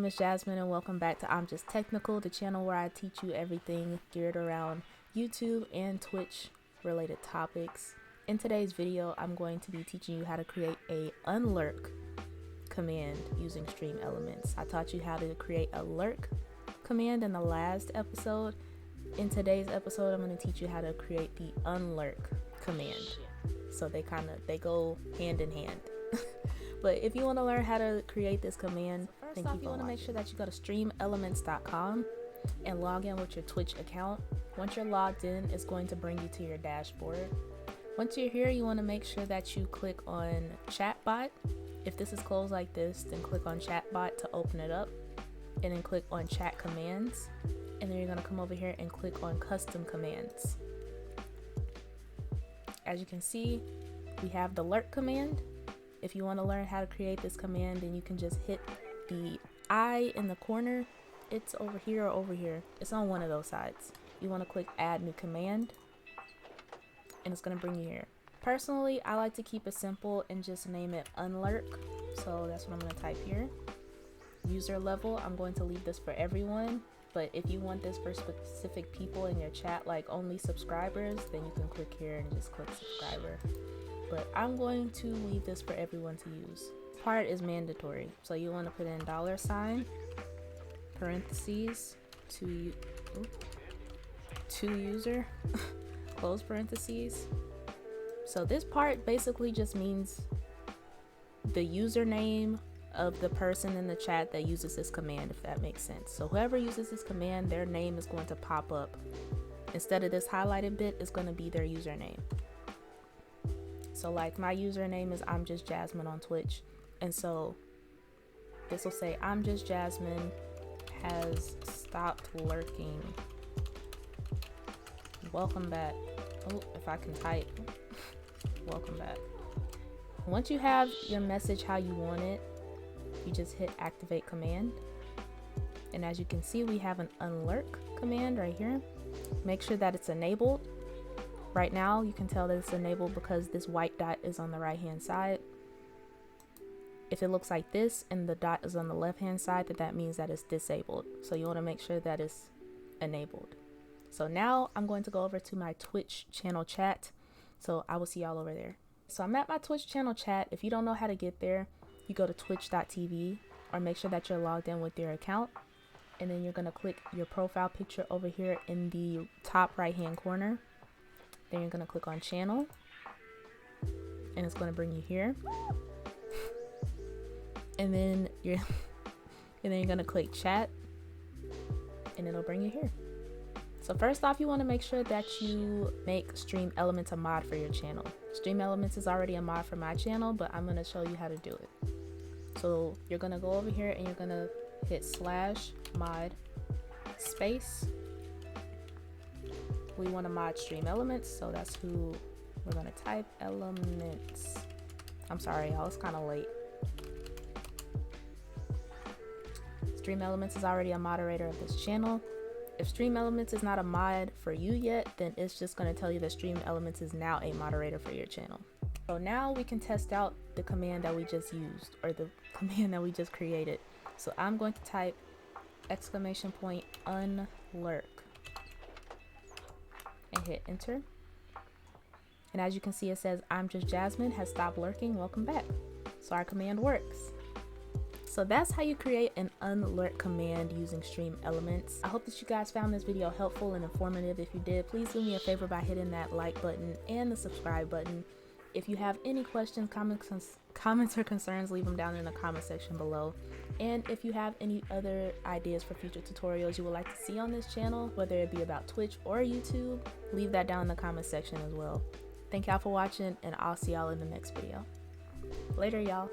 name is Jasmine and welcome back to ImJustTechnical, the channel where I teach you everything geared around YouTube and Twitch related topics. In today's video, I'm going to be teaching you how to create a Unlurk command using StreamElements. I taught you how to create a lurk command in the last episode. In today's episode, I'm going to teach you how to create the Unlurk command. So they go hand in hand. But if you want to learn how to create this command, first off, you want to make sure that you go to StreamElements.com and log in with your Twitch account. Once you're logged in, it's going to bring you to your dashboard. Once you're here, you want to make sure that you click on Chatbot. If this is closed like this, then click on Chatbot to open it up, and then click on Chat Commands, and then you're going to come over here and click on Custom Commands. As you can see, we have the lurk command. If you want to learn how to create this command, then you can just hit the I in the corner. It's over here or over here. It's on one of those sides. You want to click Add New Command, and it's going to bring you here. Personally, I like to keep it simple and just name it Unlurk. So that's what I'm going to type here. User level, I'm going to leave this for everyone. But if you want this for specific people in your chat, like only subscribers, then you can click here and just click subscriber. But I'm going to leave this for everyone to use. Part is mandatory, so you want to put in $, parentheses, to user, close parentheses. So this part basically just means the username of the person in the chat that uses this command, if that makes sense. So whoever uses this command, their name is going to pop up. Instead of this highlighted bit, it's going to be their username. So like my username is ImJustJazzmine on Twitch, and so this will say ImJustJazzmine has stopped lurking. Welcome back. Oh, if I can type. Welcome back. Once you have your message how you want it, you just hit activate command. And as you can see, we have an Unlurk command right here. Make sure that it's enabled. Right now, you can tell that it's enabled because this white dot is on the right hand side. If it looks like this and the dot is on the left hand side, that means that it's disabled. So you want to make sure that it's enabled. So now I'm going to go over to my Twitch channel chat. So I will see y'all over there. So I'm at my Twitch channel chat. If you don't know how to get there, you go to twitch.tv or make sure that you're logged in with your account. And then you're going to click your profile picture over here in the top right hand corner. Then you're going to click on channel, and it's going to bring you here. And then you're going to click chat, and it'll bring you here. So first off, you want to make sure that you make StreamElements a mod for your channel. StreamElements is already a mod for my channel, but I'm going to show you how to do it. So you're going to go over here and you're going to hit /mod space. We want to mod StreamElements, so that's who we're going to type. Elements. I'm sorry, y'all, it's kind of late. StreamElements is already a moderator of this channel. If StreamElements is not a mod for you yet, then it's just going to tell you that StreamElements is now a moderator for your channel. So now we can test out the command that we just used, or the command that we just created. So I'm going to type !Unlurk and hit enter. And as you can see, it says ImJustJazzmine has stopped lurking. Welcome back. So our command works. So that's how you create an Unlurk command using StreamElements. I hope that you guys found this video helpful and informative. If you did, please do me a favor by hitting that like button and the subscribe button. If you have any questions, comments or concerns, leave them down in the comment section below. And if you have any other ideas for future tutorials you would like to see on this channel, whether it be about Twitch or YouTube, leave that down in the comment section as well. Thank y'all for watching, and I'll see y'all in the next video. Later, y'all.